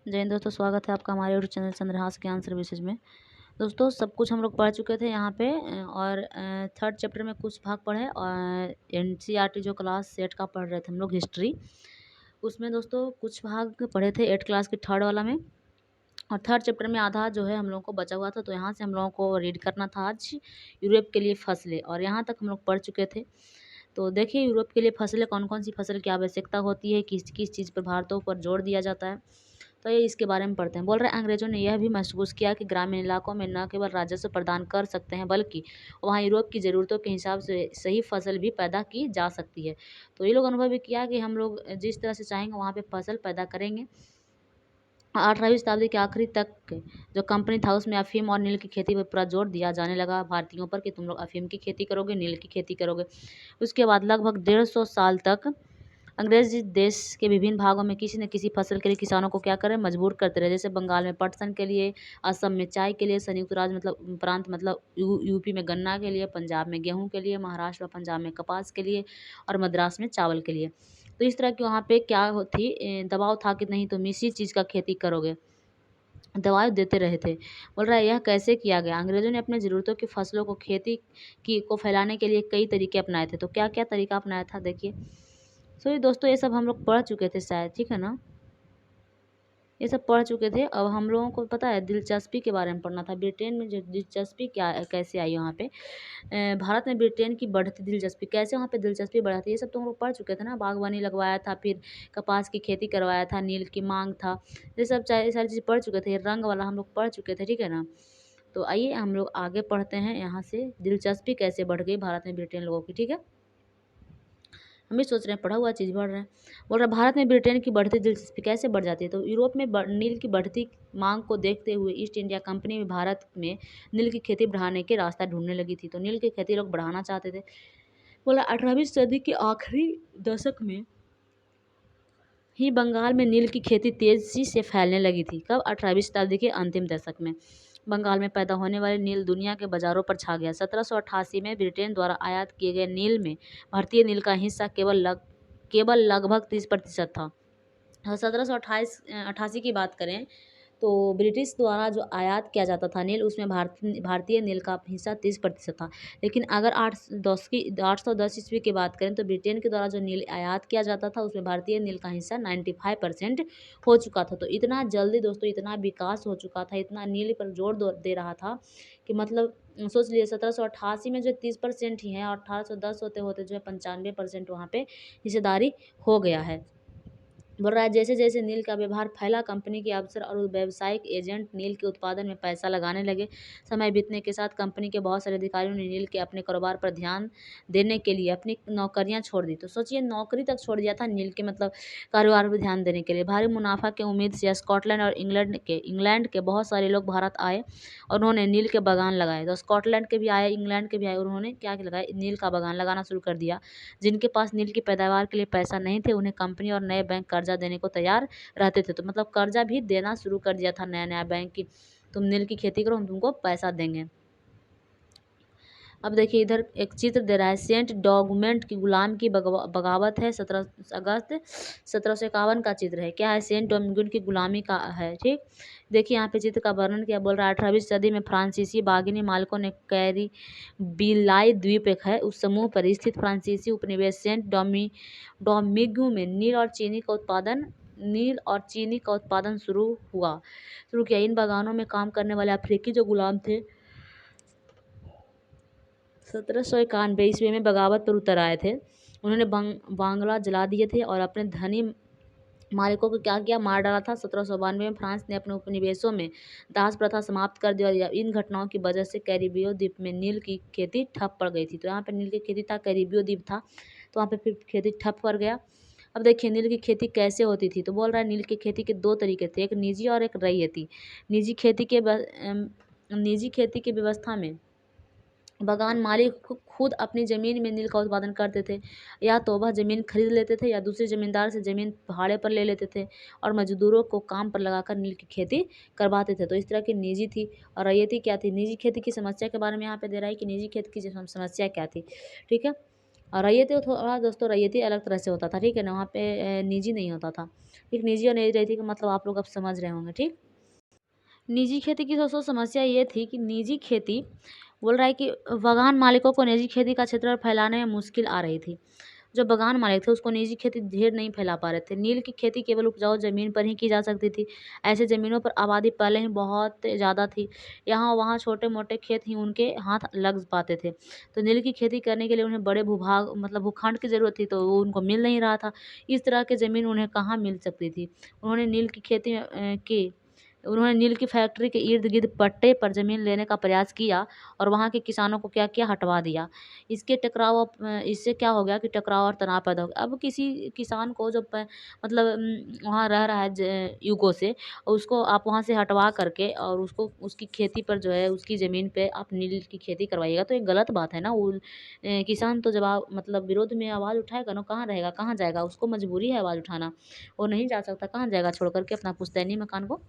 जय हिंद दोस्तों, स्वागत है आपका हमारे यूट्यूब चैनल चंद्रहास ज्ञान सर्विसेज में। दोस्तों सब कुछ हम लोग पढ़ चुके थे यहाँ पे और थर्ड चैप्टर में कुछ भाग पढ़े और एनसीईआरटी जो क्लास सेट का पढ़ रहे थे हम लोग हिस्ट्री, उसमें दोस्तों कुछ भाग पढ़े थे 8 क्लास के थर्ड वाला में। और थर्ड चैप्टर में आधा जो है हम लोगों को बचा हुआ था, तो यहाँ से हम लोगों को रीड करना था आज यूरोप के लिए फसलें, और यहाँ तक हम लोग पढ़ चुके थे। तो देखिए यूरोप के लिए फसलें कौन कौन सी फसल की आवश्यकता होती है, किस किस चीज़ पर भारतों पर जोर दिया जाता है, तो ये इसके बारे में पढ़ते हैं। बोल रहे हैं अंग्रेजों ने यह भी महसूस किया कि ग्रामीण इलाकों में न केवल राजस्व प्रदान कर सकते हैं, बल्कि वहाँ यूरोप की ज़रूरतों के हिसाब से सही फसल भी पैदा की जा सकती है। तो ये लोग अनुभव भी किया कि हम लोग जिस तरह से चाहेंगे वहाँ पे फसल पैदा करेंगे। 18वीं शताब्दी के आखिरी तक जो कंपनी था उसमें अफीम और नील की खेती पर पूरा जोर दिया जाने लगा भारतीयों पर कि तुम लोग अफीम की खेती करोगे, नील की खेती करोगे। उसके बाद लगभग 150 साल तक अंग्रेज देश के विभिन्न भागों में किसी न किसी फसल के लिए किसानों को क्या करें, मजबूर करते रहे। जैसे बंगाल में पटसन के लिए, असम में चाय के लिए, संयुक्त राज्य मतलब प्रांत मतलब यूपी में गन्ना के लिए, पंजाब में गेहूं के लिए, महाराष्ट्र और पंजाब में कपास के लिए और मद्रास में चावल के लिए। तो इस तरह की वहाँ पे क्या होती दबाव था कि नहीं तुम इसी चीज़ का खेती करोगे, दवाई देते रहे थे। बोल रहा है यह कैसे किया गया, अंग्रेजों ने अपने ज़रूरतों की फसलों को खेती की को फैलाने के लिए कई तरीके अपनाए थे। तो क्या क्या तरीका अपनाया था देखिए। सो ये दोस्तों ये सब हम लोग पढ़ चुके थे शायद, ठीक है ना, ये सब पढ़ चुके थे। अब हम लोगों को पता है दिलचस्पी के बारे में पढ़ना था, ब्रिटेन में जो दिलचस्पी क्या कैसे आई वहाँ पे, भारत में ब्रिटेन की बढ़ती दिलचस्पी कैसे वहाँ पे दिलचस्पी बढ़ा थी, ये सब तो हम लोग पढ़ चुके थे ना। बागवानी लगवाया था, फिर कपास की खेती करवाया था, नील की मांग था, ये सब सारी चीज़ पढ़ चुके थे। रंग वाला हम लोग पढ़ चुके थे, ठीक है ना। तो आइए हम लोग आगे पढ़ते हैं यहाँ से, दिलचस्पी कैसे बढ़ गई भारत में ब्रिटेन लोगों की, ठीक है। हम भी सोच रहे हैं, पढ़ा हुआ चीज़ बढ़ रहा है। बोल रहा है भारत में ब्रिटेन की बढ़ती दिलचस्पी कैसे बढ़ जाती है, तो यूरोप में नील की बढ़ती मांग को देखते हुए ईस्ट इंडिया कंपनी में भारत में नील की खेती बढ़ाने के रास्ता ढूंढने लगी थी। तो नील की खेती लोग बढ़ाना चाहते थे। बोला 18वीं सदी के आखिरी दशक में ही बंगाल में नील की खेती तेजी से फैलने लगी थी। कब, 18वीं शताब्दी के अंतिम दशक में बंगाल में पैदा होने वाले नील दुनिया के बाजारों पर छा गया। 1788 में ब्रिटेन द्वारा आयात किए गए नील में भारतीय नील का हिस्सा केवल लगभग 30% था। 1788 की बात करें तो ब्रिटिश द्वारा जो आयात किया जाता था नील, उसमें भारतीय नील का हिस्सा 30% था। लेकिन अगर 810 ईस्वी की बात करें तो ब्रिटेन के द्वारा जो नील आयात किया जाता था उसमें भारतीय नील का हिस्सा 95% हो चुका था। तो इतना जल्दी दोस्तों इतना विकास हो चुका था, इतना नील पर जोर दे रहा था कि मतलब सोच लिए 1788 में जो 30% ही है और 1810 होते होते जो है 95% वहाँ पे हिस्सेदारी हो गया है। बोल रहा है जैसे जैसे नील का व्यवहार फैला, कंपनी के अफसर और व्यावसायिक एजेंट नील के उत्पादन में पैसा लगाने लगे। समय बीतने के साथ कंपनी के बहुत सारे अधिकारियों ने नील के अपने कारोबार पर ध्यान देने के लिए अपनी नौकरियां छोड़ दी। तो सोचिए नौकरी तक छोड़ दिया था नील के मतलब कारोबार पर ध्यान देने के लिए। भारी मुनाफा के उम्मीद से स्कॉटलैंड और इंग्लैंड के बहुत सारे लोग भारत आए और उन्होंने नील के बागान लगाए। तो स्कॉटलैंड के भी आए, इंग्लैंड के भी आए, उन्होंने क्या लगाए, नील का बागान लगाना शुरू कर दिया। जिनके पास नील की पैदावार के लिए पैसा नहीं थे उन्हें कंपनी और नए बैंक कर्जा देने को तैयार रहते थे। तो मतलब कर्जा भी देना शुरू कर दिया था नया नया बैंक की, तुम नील की खेती करो हम तुमको पैसा देंगे। अब देखिए इधर एक चित्र दे रहा है, सेंट डॉगमेंट की गुलाम की बगावत है, 17 अगस्त 1751 का चित्र है। क्या है, सेंट डोमिंगो की गुलामी का है, ठीक। देखिए यहाँ पे चित्र का वर्णन क्या बोल रहा है। 18वीं सदी में फ्रांसीसी बागिनी मालिकों ने कैरिबिलाई द्वीप एक है उस समूह पर स्थित फ्रांसीसी उपनिवेश सेंट डोमिंगो में नील और चीनी का उत्पादन शुरू किया। इन बागानों में काम करने वाले अफ्रीकी जो गुलाम थे 1791 ईस्वी में बगावत पर उतर आए थे। उन्होंने बांग्ला जला दिए थे और अपने धनी मालिकों को क्या किया, मार डाला था। 1792 में फ्रांस ने अपने उपनिवेशों में दास प्रथा समाप्त कर दी और इन घटनाओं की वजह से कैरिबियो द्वीप में नील की खेती ठप पड़ गई थी। तो यहाँ पे नील की खेती था, कैरिबियो द्वीप था, तो वहाँ पे फिर खेती ठप पड़ गया। अब देखिए नील की खेती कैसे होती थी, तो बोल रहा है नील की खेती के दो तरीके थे, एक निजी और एक रैयती। निजी खेती की व्यवस्था में बागान मालिक खुद अपनी ज़मीन में नील का उत्पादन करते थे, या तो वह ज़मीन खरीद लेते थे या दूसरे ज़मींदार से ज़मीन भाड़े पर ले लेते थे और मजदूरों को काम पर लगाकर नील की खेती करवाते थे। तो इस तरह की निजी थी। और रैयती क्या थी, निजी खेती की समस्या के बारे में यहाँ पे दे रहा है कि निजी खेती की समस्या क्या थी, ठीक है। और रैयती थोड़ा दोस्तों रैयती अलग तरह से होता था, ठीक है ना, वहाँ पे निजी नहीं होता था। ठीक, निजी और नहीं रैयती का मतलब आप लोग अब समझ रहे होंगे। ठीक, निजी खेती की दोस्तों समस्या ये थी कि निजी खेती बोल रहा है कि बागान मालिकों को निजी खेती का क्षेत्र फैलाने में मुश्किल आ रही थी। जो बागान मालिक थे उसको निजी खेती ढेर नहीं फैला पा रहे थे। नील की खेती केवल उपजाऊ ज़मीन पर ही की जा सकती थी। ऐसे ज़मीनों पर आबादी पहले ही बहुत ज़्यादा थी। यहाँ वहाँ छोटे-मोटे खेत ही उनके हाथ लग पाते थे। तो नील की खेती करने के लिए उन्हें बड़े भूभाग मतलब भूखंड की ज़रूरत थी, तो वो उनको मिल नहीं रहा था। इस तरह की ज़मीन उन्हें कहाँ मिल सकती थी। उन्होंने नील की खेती की उन्होंने नील की फैक्ट्री के इर्द-गिर्द पट्टे पर ज़मीन लेने का प्रयास किया और वहाँ के किसानों को क्या किया, हटवा दिया। इससे क्या हो गया कि टकराव और तनाव पैदा हो गया। अब किसी किसान को जो मतलब वहाँ रह रहा है युगों से, उसको आप वहाँ से हटवा करके और उसको उसकी खेती पर जो है उसकी ज़मीन पे आप नील की खेती करवाइएगा, तो ये गलत बात है ना। किसान तो जब आप मतलब विरोध में आवाज़ उठाएगा ना, कहाँ रहेगा, कहाँ जाएगा? उसको मजबूरी है आवाज़ उठाना। वो नहीं जा सकता, कहाँ जाएगा छोड़ कर के अपना पुश्तैनी मकान को?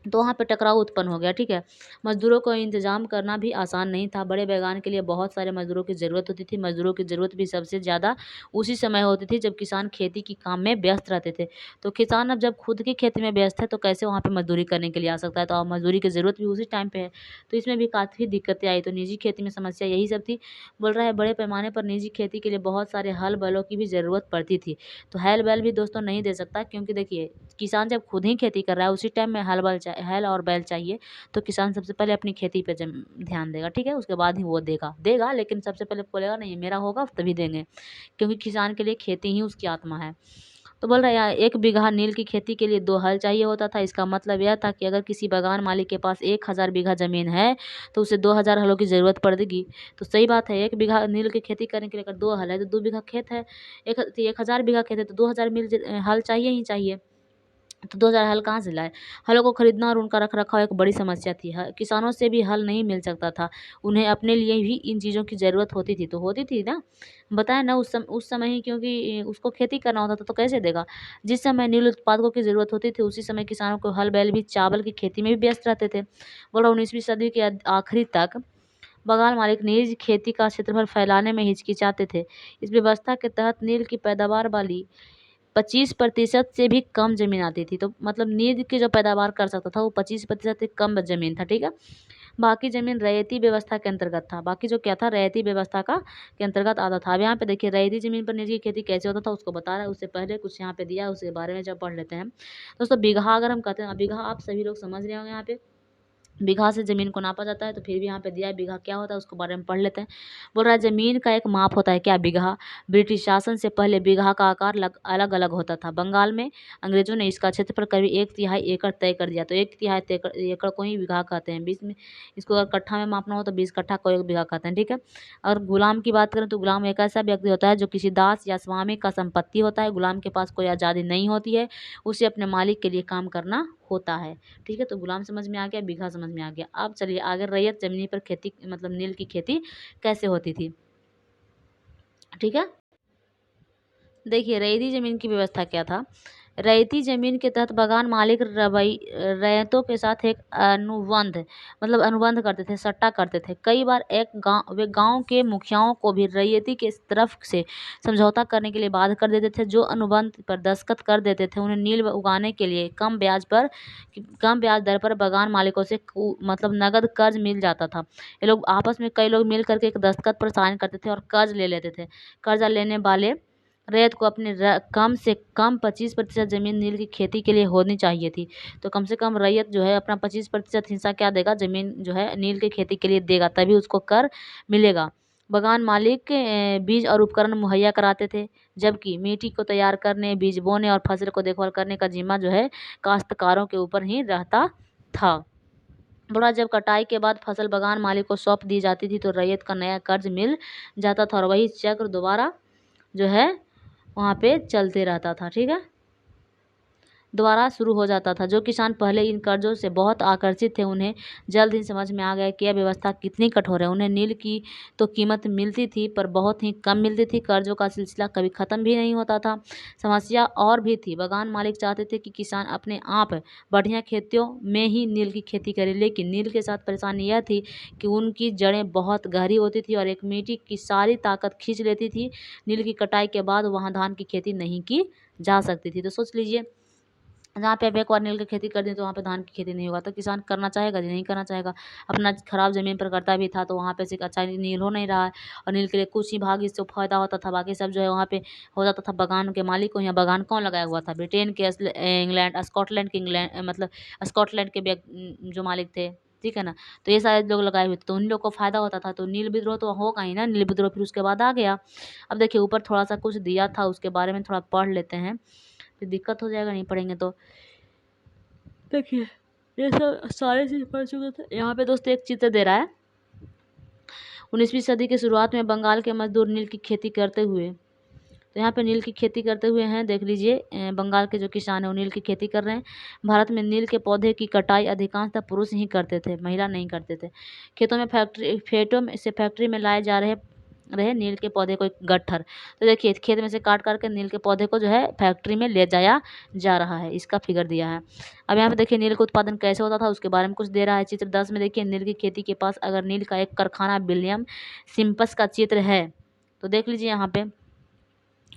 तो वहाँ पे टकराव उत्पन्न हो गया, ठीक है। मज़दूरों को इंतज़ाम करना भी आसान नहीं था। बड़े बागान के लिए बहुत सारे मज़दूरों की ज़रूरत होती थी। मज़दूरों की ज़रूरत भी सबसे ज़्यादा उसी समय होती थी जब किसान खेती की काम में व्यस्त रहते थे। तो किसान अब जब खुद की खेती में व्यस्त है तो कैसे वहाँ पे मज़दूरी करने के लिए आ सकता है? तो अब मज़दूरी की ज़रूरत भी उसी टाइम पे है। तो इसमें भी काफ़ी दिक्कतें आई। तो निजी खेती में समस्या यही सब थी। बोल रहा है बड़े पैमाने पर निजी खेती के लिए बहुत सारे हल-बैलों की भी ज़रूरत पड़ती थी। तो हल-बैल भी दोस्तों नहीं दे सकता, क्योंकि देखिए किसान जब खुद ही खेती कर रहा है उसी टाइम में हल और बैल चाहिए, तो किसान सबसे पहले अपनी खेती पे ध्यान देगा, ठीक है, उसके बाद ही वो देगा, लेकिन सबसे पहले बोलेगा नहीं मेरा होगा तभी देंगे, क्योंकि किसान के लिए खेती ही उसकी आत्मा है। तो बोल रहा है यार 1 बीघा नील की खेती के लिए 2 हल चाहिए होता था। इसका मतलब यह था कि अगर किसी बागान मालिक के पास 1000 बीघा ज़मीन है तो उसे 2000 हलों की ज़रूरत पड़ेगी। तो सही बात है, 1 बीघा नील की खेती करने के लिए अगर 2 हल है तो 2 बीघा खेत है, 1000 बीघा खेत है तो 2000 हल चाहिए ही चाहिए। तो 2000 हल कहाँ से लाए? हलों को खरीदना और उनका रख-रखाव एक बड़ी समस्या थी। किसानों से भी हल नहीं मिल सकता था। उन्हें अपने लिए भी इन चीज़ों की ज़रूरत होती थी, तो होती थी ना। बताया ना उस समय ही, क्योंकि उसको खेती करना होता था तो कैसे देगा? जिस समय नील उत्पादकों की ज़रूरत होती थी उसी समय किसानों को हल-बैल भी चावल की खेती में भी व्यस्त रहते थे। बोला 19वीं सदी के आखिरी तक बंगाल मालिक नील खेती का क्षेत्रफल फैलाने में हिचकिचाते थे। इस व्यवस्था के तहत नील की पैदावार वाली 25% से भी कम ज़मीन आती थी। तो मतलब नील की जो पैदावार कर सकता था वो 25% से कम ज़मीन था, ठीक है। बाकी ज़मीन रैयती व्यवस्था के अंतर्गत था। बाकी जो क्या था, रैयती व्यवस्था का के अंतर्गत आता था। अब यहाँ पे देखिए रैयती ज़मीन पर नील की खेती कैसे होता था उसको बता रहा है। उससे पहले कुछ यहाँ पे दिया है, उसके बारे में जब पढ़ लेते हैं। दोस्तों बीघा अगर हम कहते हैं, बीघा आप सभी लोग समझ रहे होंगे यहाँ पे। बीघा से ज़मीन को नापा जाता है, तो फिर भी यहाँ पे दिया है बीघा क्या होता है उसके बारे में पढ़ लेते हैं। बोल रहा है ज़मीन का एक माप होता है क्या, बीघा। ब्रिटिश शासन से पहले बीघा का आकार अलग अलग होता था। बंगाल में अंग्रेजों ने इसका क्षेत्रफल करीब 1/3 एकड़ तय कर दिया, तो 1/3 एकड़ को ही बीघा कहते हैं। 20 में इसको अगर कट्ठा में मापना हो तो 20 कट्ठा को 1 बीघा कहते हैं, ठीक है। और गुलाम की बात करें तो गुलाम एक ऐसा व्यक्ति होता है जो किसी दास या स्वामी का संपत्ति होता है। गुलाम के पास कोई आज़ादी नहीं होती है, उसे अपने मालिक के लिए काम करना होता है, ठीक है। तो गुलाम समझ में आ गया, बीघा समझ में आ गया। अब चलिए आगे, रैयत ज़मीन पर खेती मतलब नील की खेती कैसे होती थी, ठीक है। देखिए रैयती ज़मीन की व्यवस्था क्या था। रैयती ज़मीन के तहत बागान मालिक रैयतों के साथ एक अनुबंध करते थे, सट्टा करते थे। कई बार वे गांव के मुखियाओं को भी रैयती के तरफ से समझौता करने के लिए बाध्य कर देते थे। जो अनुबंध पर दस्तखत कर देते थे उन्हें नील उगाने के लिए कम ब्याज दर पर बागान मालिकों से मतलब नगद कर्ज मिल जाता था। ये लोग आपस में कई लोग मिल करके एक दस्तखत पर साइन करते थे और कर्ज ले लेते थे। कर्जा लेने वाले रैयत को अपने कम से कम 25% ज़मीन नील की खेती के लिए होनी चाहिए थी। तो कम से कम रैयत जो है अपना 25% हिस्सा क्या देगा, ज़मीन जो है नील की खेती के लिए देगा, तभी उसको कर मिलेगा। बागान मालिक बीज और उपकरण मुहैया कराते थे, जबकि मिट्टी को तैयार करने, बीज बोने और फसल को देखभाल करने का जिम्मा जो है काश्तकारों के ऊपर ही रहता था। बोला जब कटाई के बाद फसल बागान मालिक को सौंप दी जाती थी तो रैयत का नया कर्ज मिल जाता था और वही चक्र दोबारा जो है वहाँ पे चलते रहता था, ठीक है। दोबारा शुरू हो जाता था। जो किसान पहले इन कर्जों से बहुत आकर्षित थे, उन्हें जल्द ही समझ में आ गया कि यह व्यवस्था कितनी कठोर है। उन्हें नील की तो कीमत मिलती थी, पर बहुत ही कम मिलती थी। कर्जों का सिलसिला कभी ख़त्म भी नहीं होता था। समस्या और भी थी। बागान मालिक चाहते थे कि किसान अपने आप बढ़िया खेतों में ही नील की खेती करे, लेकिन नील के साथ परेशानी यह थी कि उनकी जड़ें बहुत गहरी होती थी और एक मिट्टी की सारी ताकत खींच लेती थी। नील की कटाई के बाद वहाँ धान की खेती नहीं की जा सकती थी। तो सोच लीजिए, जहाँ पे आप एक बार नील की खेती कर दी तो वहाँ पे धान की खेती नहीं होगा, तो किसान करना चाहेगा जी? नहीं करना चाहेगा। अपना खराब ज़मीन पर करता भी था तो वहाँ पे से अच्छा नील हो नहीं रहा है, और नील के लिए कुछ ही भाग इससे फ़ायदा होता था, बाकी सब जो है वहाँ पे हो जाता था बागान के मालिक को। यहाँ बागान कौन लगाया हुआ था? ब्रिटेन के, इंग्लैंड, स्कॉटलैंड के, इंग्लैंड मतलब स्कॉटलैंड के जो मालिक थे, ठीक है ना। तो ये सारे लोग लगाए हुए थे, तो उन लोग को फ़ायदा होता था। तो नील विद्रोह तो होगा ही ना, नील विद्रोह फिर उसके बाद आ गया। अब देखिए ऊपर थोड़ा सा कुछ दिया था, उसके बारे में थोड़ा पढ़ लेते हैं, फिर दिक्कत हो जाएगा नहीं पढ़ेंगे तो। देखिए ये सब सारे चीज़ पढ़ चुके थे। यहाँ पे दोस्तों एक चित्र दे रहा है। 19वीं सदी के शुरुआत में बंगाल के मजदूर नील की खेती करते हुए, तो यहाँ पे नील की खेती करते हुए हैं, देख लीजिए। बंगाल के जो किसान हैं वो नील की खेती कर रहे हैं। भारत में नील के पौधे की कटाई अधिकांशतः पुरुष ही करते थे, महिला नहीं करते थे। खेतों में से फैक्ट्री में लाए जा रहे नील के पौधे को, एक गट्ठर। तो देखिए खेत में से काट के नील के पौधे को जो है फैक्ट्री में ले जाया जा रहा है, इसका फिगर दिया है। अब यहाँ पे देखिए नील का उत्पादन कैसे होता था उसके बारे में कुछ दे रहा है। चित्र 10 में देखिए नील की खेती के पास अगर नील का एक कारखाना विलियम सिम्पस का चित्र है, तो देख लीजिए यहाँ पे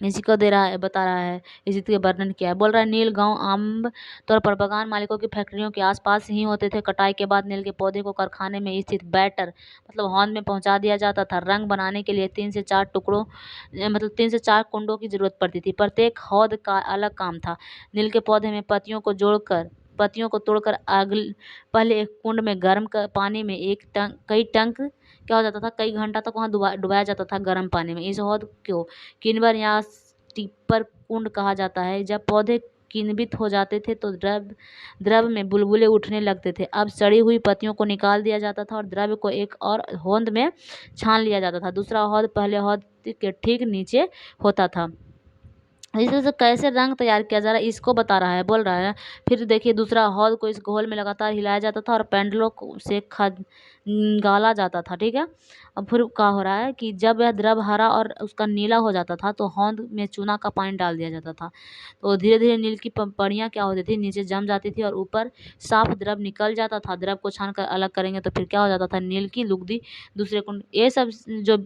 इसी को दे रहा है, बता रहा है इसी के वर्णन किया है। बोल रहा है नील गांव आम तौर पर बागान मालिकों की फैक्ट्रियों के आसपास ही होते थे। कटाई के बाद नील के पौधे को कारखाने में स्थित बैटर मतलब हौद में पहुंचा दिया जाता था। रंग बनाने के लिए 3 से 4 टुकड़ों मतलब 3 से 4 कुंडों की जरूरत पड़ती थी। प्रत्येक हौद का अलग काम था। नील के पौधे में पत्तियों को तोड़कर पहले एक कुंड में गर्म पानी में कई टंक क्या हो जाता था, कई घंटा तक वहाँ डुबाया जाता था गर्म पानी में। इस हौद को किन्वर या स्टीपर कुंड कहा जाता है। जब पौधे किण्वित हो जाते थे तो द्रव में बुलबुले उठने लगते थे। अब सड़ी हुई पत्तियों को निकाल दिया जाता था और द्रव्य को एक और हौद में छान लिया जाता था। दूसरा हौद पहले हौद के ठीक नीचे होता था। इस तरह से कैसे रंग तैयार किया जा रहा है इसको बता रहा है, बोल रहा है। फिर देखिए दूसरा हौद को इस घोल में लगातार हिलाया जाता था और पेंडलों से गाला जाता था, ठीक है। अब फिर क्या हो रहा है कि जब यह द्रव हरा और उसका नीला हो जाता था तो हौद में चूना का पानी डाल दिया जाता था। तो धीरे धीरे नील की पड़ियाँ क्या होती थी, नीचे जम जाती थी और ऊपर साफ द्रव निकल जाता था। द्रव को छान कर अलग करेंगे तो फिर क्या हो जाता था, नील की लुगदी दूसरे कुंड। ये सब जो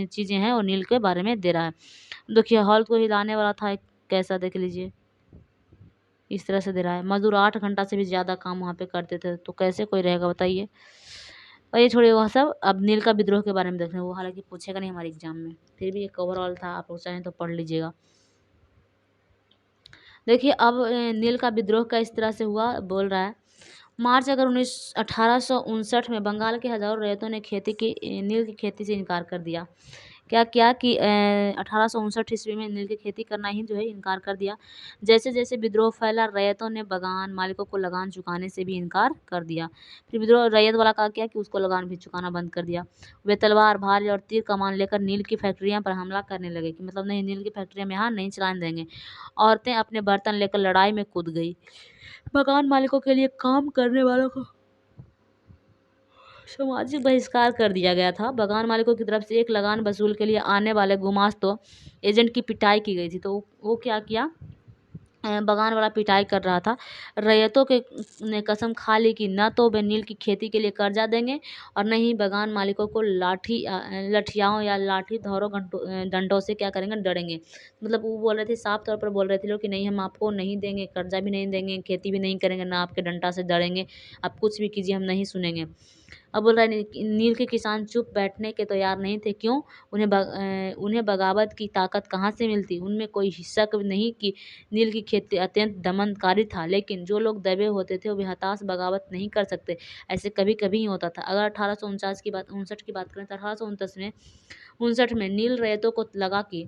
चीज़ें हैं वो नील के बारे में दे रहा है। देखिए हॉल को हिलाने वाला था एक, कैसा देख लीजिए इस तरह से दे रहा है। मजदूर 8 घंटा से भी ज़्यादा काम वहाँ पे करते थे, तो कैसे कोई रहेगा बताइए। और ये छोड़िए वह सब, अब नील का विद्रोह के बारे में देखते हैं। वो हालांकि पूछेगा नहीं हमारे एग्जाम में, फिर भी एक ओवरऑल था, आप लोग चाहें तो पढ़ लीजिएगा। देखिए अब नील का विद्रोह का इस तरह से हुआ, बोल रहा है। मार्च अगर 1859 में बंगाल के हजारों रैयतों ने नील की खेती से इनकार कर दिया। क्या किया कि 1859 ईस्वी में नील की खेती करना ही जो है इनकार कर दिया। जैसे जैसे विद्रोह फैला रैयतों ने बागान मालिकों को लगान चुकाने से भी इनकार कर दिया। फिर विद्रोह रैयत वाला का किया कि उसको लगान भी चुकाना बंद कर दिया। वे तलवार भाले और तीर कमान लेकर नील की फैक्ट्रियां पर हमला करने लगे कि मतलब नहीं, नील की फैक्ट्रियां में यहाँ नहीं चलाने देंगे। औरतें अपने बर्तन लेकर लड़ाई में कूद गई। मकान मालिकों के लिए काम करने वालों को सामाजिक बहिष्कार कर दिया गया था। बागान मालिकों की तरफ से एक लगान वसूल के लिए आने वाले गुमास्तो एजेंट की पिटाई की गई थी। तो वो क्या किया, बागान वाला पिटाई कर रहा था। रैयतों के ने कसम खा ली कि न तो वे नील की खेती के लिए कर्जा देंगे और न ही बागान मालिकों को लठियाओं या लाठी धौरों डंडों से क्या करेंगे, डरेंगे। मतलब वो बोल रहे थे, साफ तौर पर बोल रहे थे लोग कि नहीं, हम आपको नहीं देंगे, कर्जा भी नहीं देंगे, खेती भी नहीं करेंगे, ना आपके डंडा से डरेंगे, आप कुछ भी कीजिए हम नहीं सुनेंगे। अब बोल रहा है नील के किसान चुप बैठने के तैयार नहीं थे। क्यों? उन्हें बगावत की ताकत कहाँ से मिलती। उनमें कोई शक नहीं कि नील की खेती अत्यंत दमनकारी था, लेकिन जो लोग दबे होते थे वे हताश बगावत नहीं कर सकते। ऐसे कभी कभी ही होता था। अगर 1859 की बात करें तो 1859 में नील रैयतों को लगा कि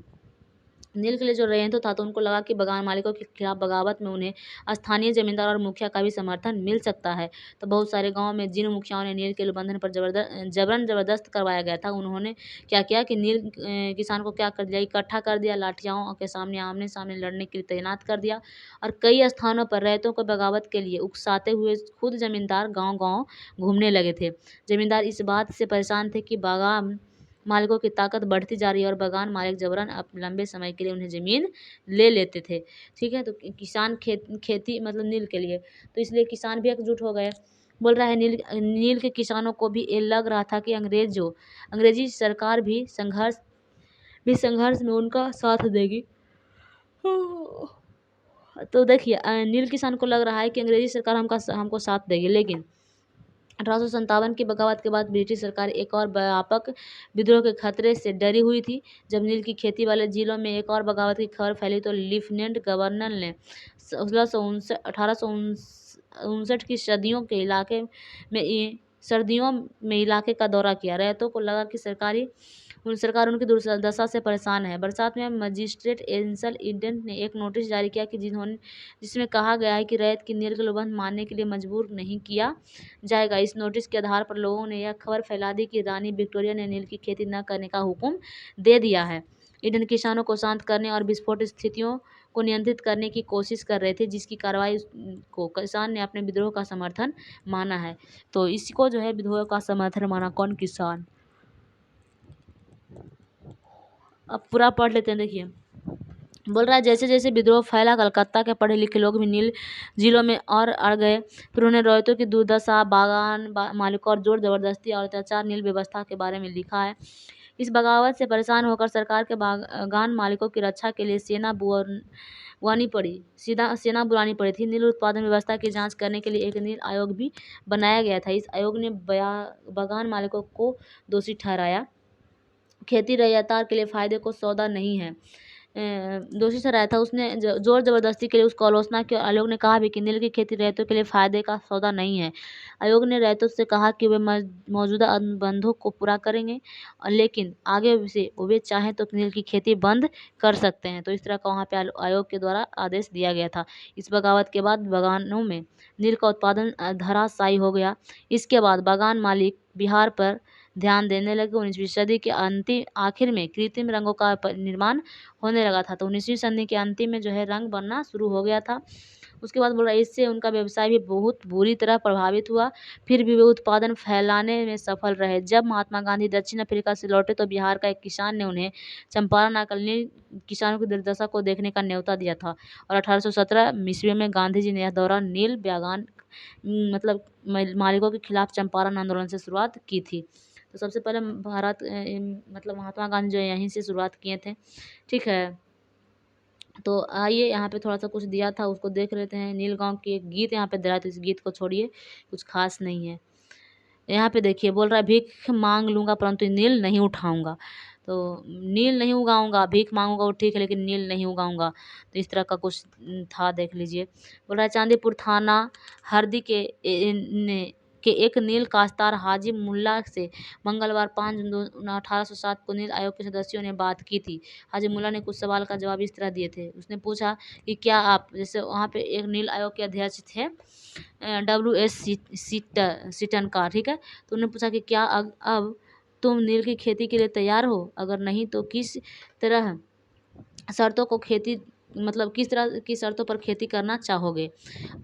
नील के लिए जो रैयतों था तो उनको लगा कि बागान मालिकों के खिलाफ बगावत में उन्हें स्थानीय जमींदार और मुखिया का भी समर्थन मिल सकता है। तो बहुत सारे गांव में जिन मुखियाओं ने नील के उल्लंघन पर जबरदस्त करवाया गया था, उन्होंने क्या किया कि नील किसान को क्या कर दिया, इकट्ठा कर दिया, लाठियों के सामने आमने सामने लड़ने के लिए तैनात कर दिया और कई स्थानों पर रैयतों को बगावत के लिए उकसाते हुए खुद जमींदार गाँव गाँव घूमने लगे थे। जमींदार इस बात से परेशान थे कि बागान मालिकों की ताकत बढ़ती जा रही है और बागान मालिक जबरन अब लंबे समय के लिए उन्हें ज़मीन ले लेते थे। ठीक है, तो किसान खेती मतलब नील के लिए, तो इसलिए किसान भी एकजुट हो गए। बोल रहा है नील नील के किसानों को भी ये लग रहा था कि अंग्रेजी सरकार भी संघर्ष में उनका साथ देगी। तो देखिए नील किसान को लग रहा है कि अंग्रेजी सरकार हमको साथ देगी, लेकिन 1857 की बगावत के बाद ब्रिटिश सरकार एक और व्यापक विद्रोह के खतरे से डरी हुई थी। जब नील की खेती वाले जिलों में एक और बगावत की खबर फैली तो लेफ्टिनेंट गवर्नर ने 1859 की सर्दियों में इलाके का दौरा किया। रैयतों को लगा कि सरकार उनकी दुर्दशा से परेशान है। बरसात में मजिस्ट्रेट एंसल ईडन ने एक नोटिस जारी किया कि जिसमें कहा गया है कि रैयत की नील के निबंध मानने के लिए मजबूर नहीं किया जाएगा। इस नोटिस के आधार पर लोगों ने यह खबर फैला दी कि रानी विक्टोरिया ने नील की खेती न करने का हुक्म दे दिया है। ईडन किसानों को शांत करने और विस्फोट स्थितियों को नियंत्रित करने की कोशिश कर रहे थे, जिसकी कार्रवाई को किसान ने अपने विद्रोह का समर्थन माना है। तो इसको जो है विद्रोह का समर्थन माना कौन? किसान। अब पूरा पढ़ लेते हैं। देखिए बोल रहा है जैसे जैसे विद्रोह फैला, कलकत्ता के पढ़े लिखे लोग भी नील जिलों में और अड़ गए। फिर उन्हें रैयतों की दुर्दशा, मालिकों और जोर जबरदस्ती और अत्याचार नील व्यवस्था के बारे में लिखा है। इस बगावत से परेशान होकर सरकार के बागान मालिकों की रक्षा के लिए सेना बुलानी पड़ी थी। नील उत्पादन व्यवस्था की जांच करने के लिए एक नील आयोग भी बनाया गया था। इस आयोग ने बागान मालिकों को दोषी ठहराया। खेती रैयतार के लिए फायदे को सौदा नहीं है, दोषी ठहराया था। उसने जोर जबरदस्ती के लिए उसको आलोचना की। आयोग ने कहा भी कि नील की खेती रैयतों के लिए फायदे का सौदा नहीं है। आयोग ने रैयतों से कहा कि वे मौजूदा अनुबंधों को पूरा करेंगे, लेकिन आगे से वे चाहें तो नील की खेती बंद कर सकते हैं। तो इस तरह का वहाँ पे आयोग के द्वारा आदेश दिया गया था। इस बगावत के बाद बागानों में नील का उत्पादन धराशायी हो गया। इसके बाद बागान मालिक बिहार पर ध्यान देने लगे। 19वीं सदी के अंतिम आखिर में कृत्रिम रंगों का निर्माण होने लगा था। तो 19वीं सदी के अंतिम में जो है रंग बनना शुरू हो गया था। उसके बाद बोल रहा है इससे उनका व्यवसाय भी बहुत बुरी तरह प्रभावित हुआ। फिर भी वे उत्पादन फैलाने में सफल रहे। जब महात्मा गांधी दक्षिण अफ्रीका से लौटे तो बिहार का एक किसान ने उन्हें चंपारण आकर नील किसानों की दुर्दशा को देखने का न्योता दिया था। और 1817 ईस्वी में गांधी जी ने यह दौरा नील बागान मतलब मालिकों के खिलाफ चंपारण आंदोलन से शुरुआत की थी। तो सबसे पहले मतलब महात्मा गांधी जो यहीं से शुरुआत किए थे। ठीक है, तो आइए यहाँ पे थोड़ा सा कुछ दिया था उसको देख लेते हैं। नील गांव की एक गीत यहाँ पे दे रहा है, तो इस गीत को छोड़िए, कुछ खास नहीं है। यहाँ पे देखिए बोल रहा है भीख मांग लूँगा परंतु नील नहीं उठाऊँगा। तो नील नहीं उगाऊँगा, भीख मांगूंगा वो ठीक है, लेकिन नील नहीं उगाऊँगा। तो इस तरह का कुछ था, देख लीजिए। बोल रहा है चांदीपुर थाना हरदी के एक नील काश्तकार हाजी मुल्ला से मंगलवार 5 जून 1807 को नील आयोग के सदस्यों ने बात की थी। हाजी मुल्ला ने कुछ सवाल का जवाब इस तरह दिए थे। उसने पूछा कि क्या आप, जैसे वहाँ पे एक नील आयोग के अध्यक्ष थे WS सीटन का, ठीक है। तो उन्होंने पूछा कि क्या अब तुम नील की खेती के लिए तैयार हो? अगर नहीं तो किस तरह किस तरह की शर्तों पर खेती करना चाहोगे?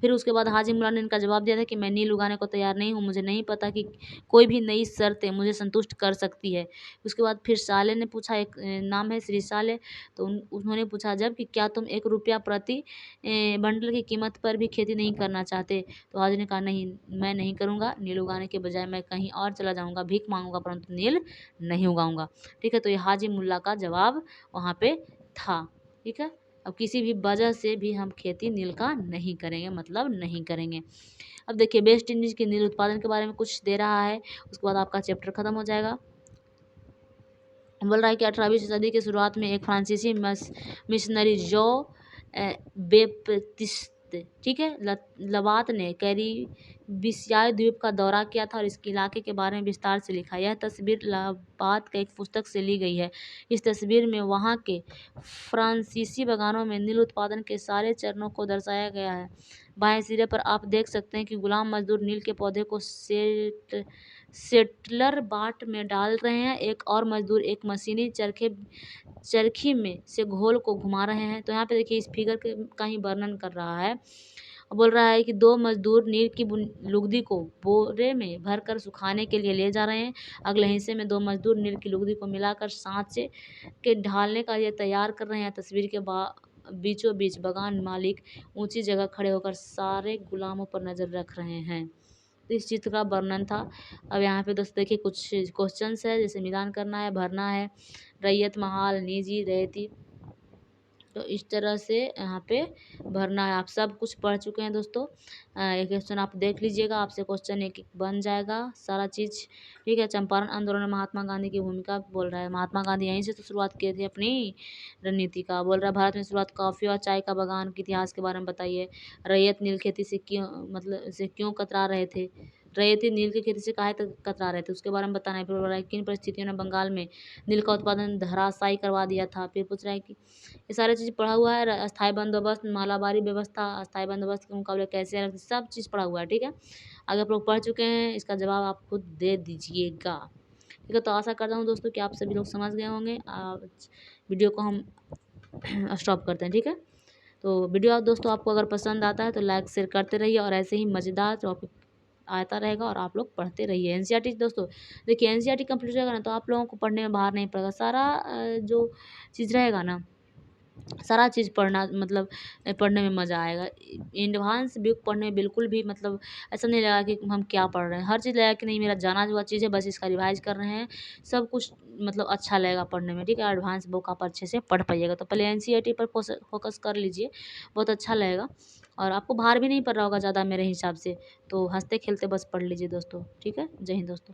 फिर उसके बाद हाजी मुल्ला ने इनका जवाब दिया था कि मैं नील उगाने को तैयार नहीं हूँ, मुझे नहीं पता कि कोई भी नई शर्तें मुझे संतुष्ट कर सकती है। उसके बाद फिर साले ने पूछा, एक नाम है श्री साले, तो उन्होंने पूछा जब कि क्या तुम 1 रुपया प्रति बंडल की कीमत पर भी खेती नहीं करना चाहते? तो हाजी ने कहा नहीं, मैं नहीं करूँगा। नील उगाने के बजाय मैं कहीं और चला जाऊँगा, भीख मांगूंगा परंतु नील नहीं उगाऊँगा। ठीक है, तो ये हाजी मुल्ला का जवाब वहाँ पे था। ठीक है, अब किसी भी वजह से भी हम खेती नील का नहीं करेंगे, मतलब नहीं करेंगे। अब देखिए वेस्ट इंडीज के नील उत्पादन के बारे में कुछ दे रहा है, उसके बाद आपका चैप्टर खत्म हो जाएगा। बोल रहा है कि 18वीं सदी की शुरुआत में एक फ्रांसीसी मिशनरी जो ठीक है, लवात ने कैरिबियाई द्वीप का दौरा किया था और इस इलाके के बारे में विस्तार से लिखा। यह तस्वीर लवात के एक पुस्तक से ली गई है। इस तस्वीर में वहाँ के फ्रांसीसी बागानों में नील उत्पादन के सारे चरणों को दर्शाया गया है। बाएं सिरे पर आप देख सकते हैं कि गुलाम मजदूर नील के पौधे को सेटलर बाट में डाल रहे हैं। एक और मजदूर एक मशीनी चरखी में से घोल को घुमा रहे हैं। तो यहाँ पे देखिए इस फिगर का ही वर्णन कर रहा है। बोल रहा है कि दो मजदूर नील की लुगदी को बोरे में भरकर सुखाने के लिए ले जा रहे हैं। अगले हिस्से में दो मजदूर नील की लुगदी को मिलाकर सांचे के ढालने का ये तैयार कर रहे हैं। तस्वीर के बीचों बीच बगान मालिक ऊंची जगह खड़े होकर सारे गुलामों पर नजर रख रहे हैं। तो इस चित्र का वर्णन था। अब यहाँ पे दोस्तों देखिए कुछ क्वेश्चंस है, जैसे मिलान करना है, भरना है, रैयत महाल, निजी, रैयती। तो इस तरह से यहाँ पे भरना है। आप सब कुछ पढ़ चुके हैं दोस्तों। एक क्वेश्चन आप देख लीजिएगा, आपसे क्वेश्चन एक एक बन जाएगा सारा चीज़, ठीक है। चंपारण आंदोलन में महात्मा गांधी की भूमिका बोल रहा है। महात्मा गांधी यहीं से तो शुरुआत की थी अपनी रणनीति का। बोल रहा है भारत में शुरुआत कॉफ़ी और चाय का बागान के इतिहास के बारे में बताइए। रैयत नील खेती से क्यों कतरा रहे थे। रैयती नील की खेती से काहे कतरा रहे थे, उसके बारे में बताना है। फिर बोल रहा है किन परिस्थितियों ने बंगाल में नील का उत्पादन धराशायी करवा दिया था। फिर पूछ रहा है कि ये सारी चीज़ पढ़ा हुआ है। अस्थायी बंदोबस्त, मालाबारी व्यवस्था अस्थायी बंदोबस्त के मुकाबले कैसे अलग, सब चीज़ पढ़ा हुआ है, ठीक है। अगर आप लोग पढ़ चुके हैं, इसका जवाब आप खुद दे दीजिएगा, ठीक है। तो आशा करता हूँ दोस्तों कि आप सभी लोग समझ गए होंगे। वीडियो को हम स्टॉप करते हैं, ठीक है। तो वीडियो दोस्तों आपको अगर पसंद आता है तो लाइक शेयर करते रहिए और ऐसे ही मज़ेदार टॉपिक आता रहेगा और आप लोग पढ़ते रहिए। एनसीईआरटी दोस्तों देखिए, एनसीईआरटी कंप्लीट रहेगा ना तो आप लोगों को पढ़ने में बाहर नहीं पड़ेगा। सारा जो चीज़ रहेगा ना, सारा चीज़ पढ़ना मतलब पढ़ने में मज़ा आएगा। एडवांस बुक पढ़ने में बिल्कुल भी मतलब ऐसा नहीं लगा कि हम क्या पढ़ रहे हैं। हर चीज़ लगेगा कि नहीं मेरा जाना हुआ चीज़ है, बस इसका रिवाइज कर रहे हैं। सब कुछ मतलब अच्छा लगेगा पढ़ने में, ठीक है। एडवांस बुक आप अच्छे से पढ़ पाइएगा। तो पहले एनसीईआरटी पर फोकस कर लीजिए, बहुत अच्छा लगेगा और आपको भार भी नहीं पड़ रहा होगा ज़्यादा मेरे हिसाब से। तो हंसते खेलते बस पढ़ लीजिए दोस्तों, ठीक है। जय हिंद दोस्तों।